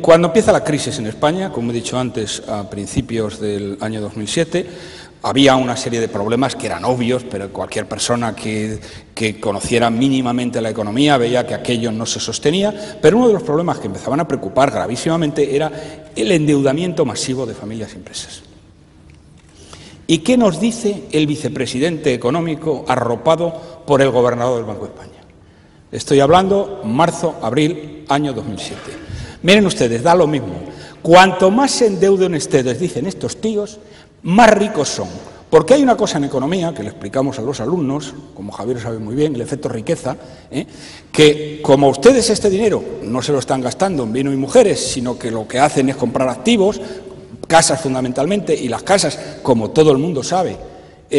Cuando empieza la crisis en España, como he dicho antes, a principios del año 2007, había una serie de problemas que eran obvios, pero cualquier persona que conociera mínimamente la economía veía que aquello no se sostenía, pero uno de los problemas que empezaban a preocupar gravísimamente era el endeudamiento masivo de familias y empresas. ¿Y qué nos dice el vicepresidente económico arropado por el gobernador del Banco de España? Estoy hablando marzo, abril, año 2007. Miren ustedes, da lo mismo. Cuanto más se endeuden ustedes, dicen estos tíos, más ricos son. Porque hay una cosa en economía, que le explicamos a los alumnos, como Javier sabe muy bien, el efecto riqueza, que como ustedes este dinero no se lo están gastando en vino y mujeres, sino que lo que hacen es comprar activos, casas fundamentalmente, y las casas, como todo el mundo sabe,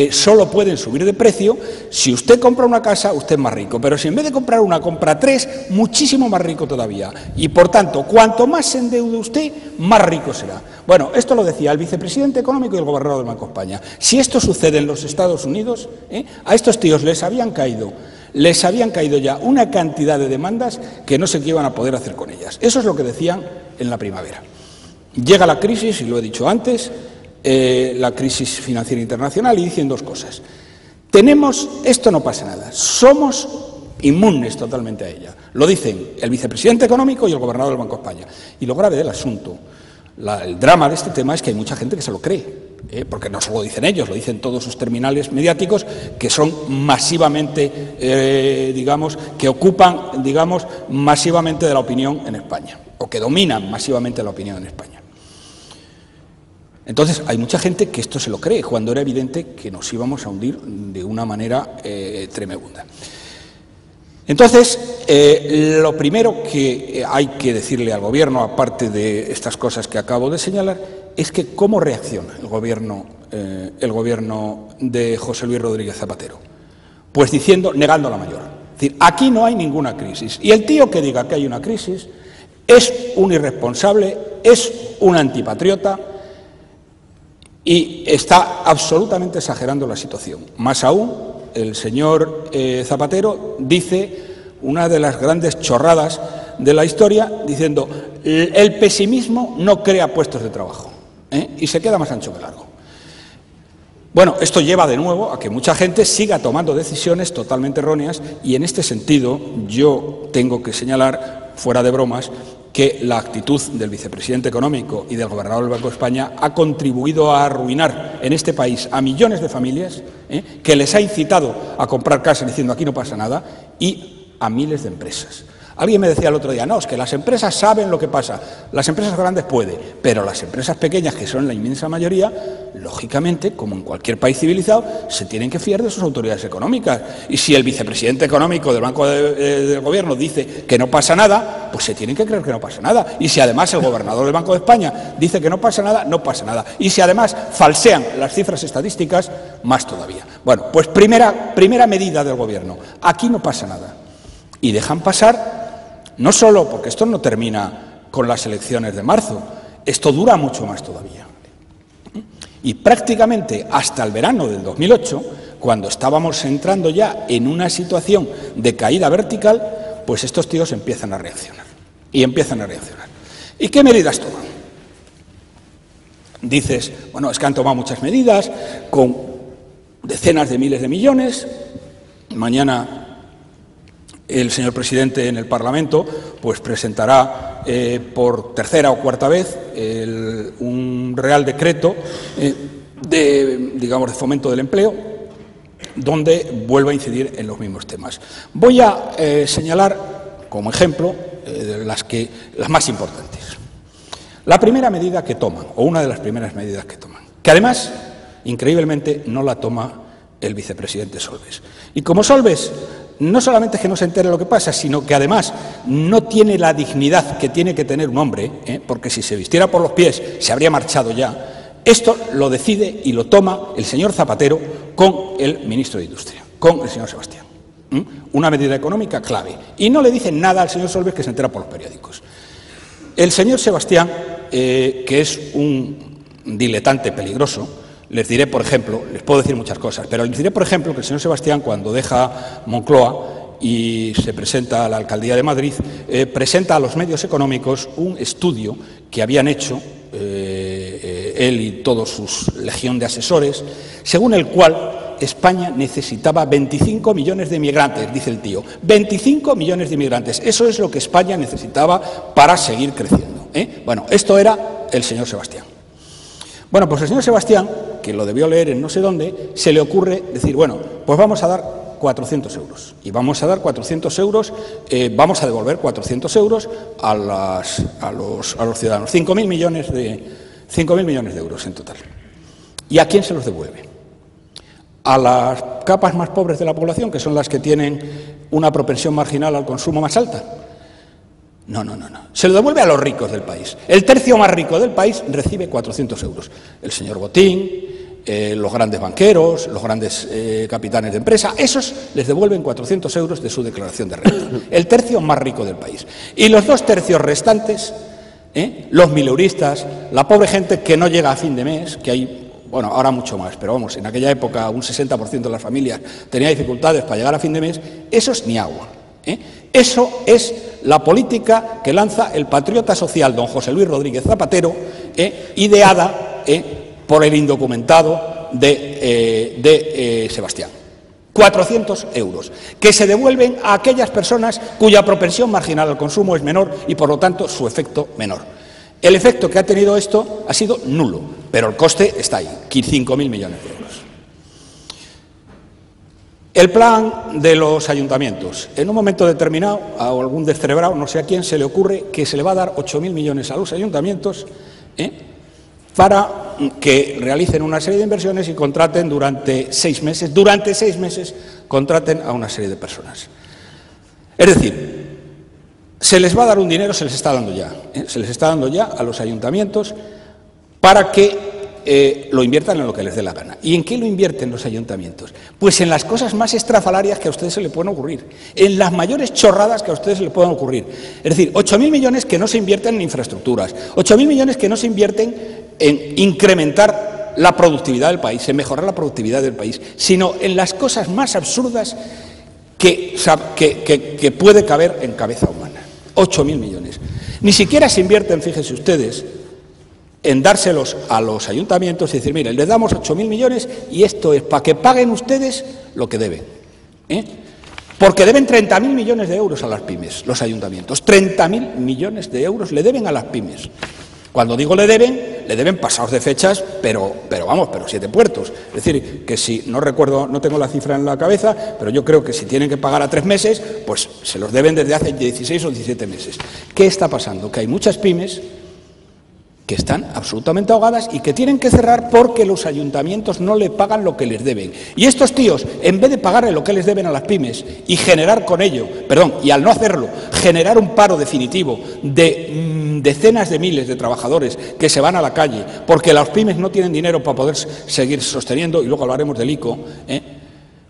solo pueden subir de precio. Si usted compra una casa, usted es más rico, pero si en vez de comprar una, compra tres, muchísimo más rico todavía. Y, por tanto, cuanto más se endeude usted, más rico será. Bueno, esto lo decía el vicepresidente económico y el gobernador del Banco de España. Si esto sucede en los Estados Unidos, a estos tíos les habían caído ya una cantidad de demandas que no sé qué iban a poder hacer con ellas. Eso es lo que decían en la primavera. Llega la crisis, y lo he dicho antes, la crisis financiera internacional, y dicen dos cosas. Esto no pasa nada, somos inmunes totalmente a ella. Lo dicen el vicepresidente económico y el gobernador del Banco de España. Y lo grave del asunto, el drama de este tema es que hay mucha gente que se lo cree, porque no solo lo dicen ellos, lo dicen todos sus terminales mediáticos, que son masivamente, que ocupan, masivamente de la opinión en España, o que dominan masivamente la opinión en España. Entonces, hay mucha gente que esto se lo cree, cuando era evidente que nos íbamos a hundir de una manera tremenda. Entonces, lo primero que hay que decirle al Gobierno, aparte de estas cosas que acabo de señalar, es que cómo reacciona el Gobierno de José Luis Rodríguez Zapatero. Pues negando la mayor. Es decir, aquí no hay ninguna crisis. Y el tío que diga que hay una crisis es un irresponsable, es un antipatriota, y está absolutamente exagerando la situación. Más aún, el señor Zapatero dice una de las grandes chorradas de la historia, diciendo el pesimismo no crea puestos de trabajo, y se queda más ancho que largo. Bueno, esto lleva de nuevo a que mucha gente siga tomando decisiones totalmente erróneas, y en este sentido yo tengo que señalar, fuera de bromas, que la actitud del vicepresidente económico y del gobernador del Banco de España ha contribuido a arruinar en este país a millones de familias, que les ha incitado a comprar casas diciendo aquí no pasa nada, y a miles de empresas. Alguien me decía el otro día, no, es que las empresas saben lo que pasa, las empresas grandes pueden, pero las empresas pequeñas, que son la inmensa mayoría, lógicamente, como en cualquier país civilizado, se tienen que fiar de sus autoridades económicas. Y si el vicepresidente económico del Banco del Gobierno dice que no pasa nada, pues se tienen que creer que no pasa nada. Y si además el gobernador del Banco de España dice que no pasa nada, no pasa nada. Y si además falsean las cifras estadísticas, más todavía. Bueno, pues primera medida del Gobierno, aquí no pasa nada. Y dejan pasar. No solo porque esto no termina con las elecciones de marzo, esto dura mucho más todavía. Y prácticamente hasta el verano del 2008, cuando estábamos entrando ya en una situación de caída vertical, pues estos tíos empiezan a reaccionar. ¿Y qué medidas toman? Dices, bueno, es que han tomado muchas medidas, con decenas de miles de millones. Mañana el señor presidente en el Parlamento pues presentará por tercera o cuarta vez un Real Decreto de fomento del empleo, donde vuelve a incidir en los mismos temas. Voy a señalar como ejemplo las más importantes. La primera medida que toman, o una de las primeras medidas que toman, que además, increíblemente, no la toma el vicepresidente Solbes. Y como Solbes no solamente es que no se entere lo que pasa, sino que además no tiene la dignidad que tiene que tener un hombre, porque si se vistiera por los pies se habría marchado ya. Esto lo decide y lo toma el señor Zapatero con el ministro de Industria, con el señor Sebastián. Una medida económica clave. Y no le dicen nada al señor Solbes, que se entera por los periódicos. El señor Sebastián, que es un diletante peligroso, les diré, por ejemplo, les puedo decir muchas cosas, pero les diré, por ejemplo, que el señor Sebastián, cuando deja Moncloa y se presenta a la Alcaldía de Madrid, presenta a los medios económicos un estudio que habían hecho él y toda su legión de asesores, según el cual España necesitaba 25 millones de inmigrantes, dice el tío. 25 millones de inmigrantes. Eso es lo que España necesitaba para seguir creciendo. Bueno, esto era el señor Sebastián. Bueno, pues el señor Sebastián, que lo debió leer en no sé dónde, se le ocurre decir, bueno, pues vamos a dar 400 euros. Y vamos a dar 400 euros, vamos a devolver 400 euros a los ciudadanos. 5.000 millones de euros en total. ¿Y a quién se los devuelve? A las capas más pobres de la población, que son las que tienen una propensión marginal al consumo más alta. No. Se lo devuelve a los ricos del país. El tercio más rico del país recibe 400 euros. El señor Botín, los grandes banqueros, los grandes capitanes de empresa, esos les devuelven 400 euros de su declaración de renta. El tercio más rico del país. Y los 2 tercios restantes, los mileuristas, la pobre gente que no llega a fin de mes, que hay... Bueno, ahora mucho más, pero vamos, en aquella época un 60% de las familias tenía dificultades para llegar a fin de mes, esos ni agua. Eso es la política que lanza el patriota social don José Luis Rodríguez Zapatero, ideada por el indocumentado de Sebastián. 400 euros, que se devuelven a aquellas personas cuya propensión marginal al consumo es menor y, por lo tanto, su efecto menor. El efecto que ha tenido esto ha sido nulo, pero el coste está ahí, 5.000 millones de euros. El plan de los ayuntamientos. En un momento determinado, a algún descerebrado, no sé a quién, se le ocurre que se le va a dar 8.000 millones a los ayuntamientos para que realicen una serie de inversiones y contraten durante 6 meses. Durante 6 meses contraten a una serie de personas. Es decir, se les va a dar un dinero, se les está dando ya. Se les está dando ya a los ayuntamientos para que lo inviertan en lo que les dé la gana. ¿Y en qué lo invierten los ayuntamientos? Pues en las cosas más estrafalarias que a ustedes se les pueden ocurrir, en las mayores chorradas que a ustedes se les puedan ocurrir. Es decir, 8.000 millones que no se invierten en infraestructuras, 8.000 millones que no se invierten en incrementar la productividad del país, en mejorar la productividad del país, sino en las cosas más absurdas que puede caber en cabeza humana. 8.000 millones. Ni siquiera se invierten, fíjense ustedes, en dárselos a los ayuntamientos y decir, mire, les damos 8.000 millones y esto es para que paguen ustedes lo que deben. Porque deben 30.000 millones de euros a las pymes, los ayuntamientos. 30.000 millones de euros le deben a las pymes. Cuando digo le deben pasados de fechas, pero 7 puertos. Es decir, que si, no recuerdo, no tengo la cifra en la cabeza, pero yo creo que si tienen que pagar a 3 meses, pues se los deben desde hace 16 o 17 meses. ¿Qué está pasando? Que hay muchas pymes que están absolutamente ahogadas y que tienen que cerrar porque los ayuntamientos no le pagan lo que les deben. Y estos tíos, en vez de pagarle lo que les deben a las pymes y generar con ello, y al no hacerlo, generar un paro definitivo de decenas de miles de trabajadores que se van a la calle porque las pymes no tienen dinero para poder seguir sosteniendo, y luego hablaremos del ICO,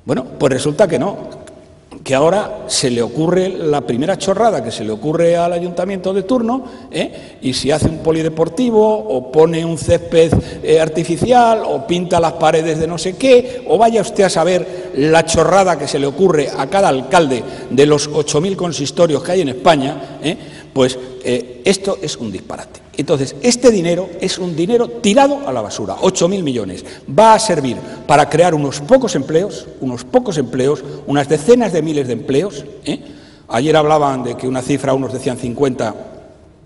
bueno, pues resulta que no, que ahora se le ocurre la primera chorrada que se le ocurre al ayuntamiento de turno, y si hace un polideportivo o pone un césped artificial o pinta las paredes de no sé qué, o vaya usted a saber la chorrada que se le ocurre a cada alcalde de los 8.000 consistorios que hay en España, pues esto es un disparate. Entonces, este dinero es un dinero tirado a la basura, 8.000 millones. Va a servir para crear unos pocos empleos, unas decenas de miles de empleos. Ayer hablaban de que una cifra, unos decían 50,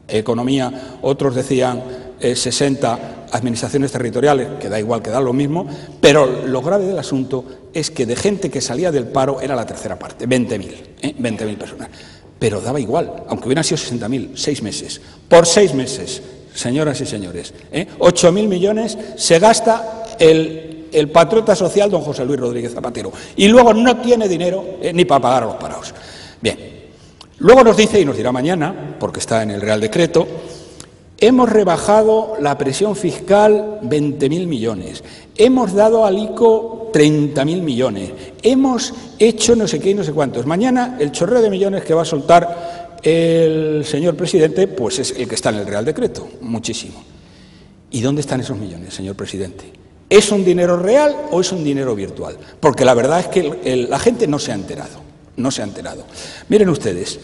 economía, otros decían 60, administraciones territoriales, que da igual, que da lo mismo, pero lo grave del asunto es que de gente que salía del paro era la tercera parte, 20.000 personas. Pero daba igual, aunque hubieran sido 60.000, 6 meses. Por 6 meses, señoras y señores, 8.000 millones se gasta el patriota social don José Luis Rodríguez Zapatero. Y luego no tiene dinero ni para pagar a los parados. Bien, luego nos dice, y nos dirá mañana, porque está en el Real Decreto, hemos rebajado la presión fiscal 20.000 millones, hemos dado al ICO 30.000 millones, hemos hecho no sé qué y no sé cuántos. Mañana el chorreo de millones que va a soltar el señor presidente, pues es el que está en el Real Decreto, muchísimo. ¿Y dónde están esos millones, señor presidente? ¿Es un dinero real o es un dinero virtual? Porque la verdad es que la gente no se ha enterado. no se ha enterado. Miren ustedes,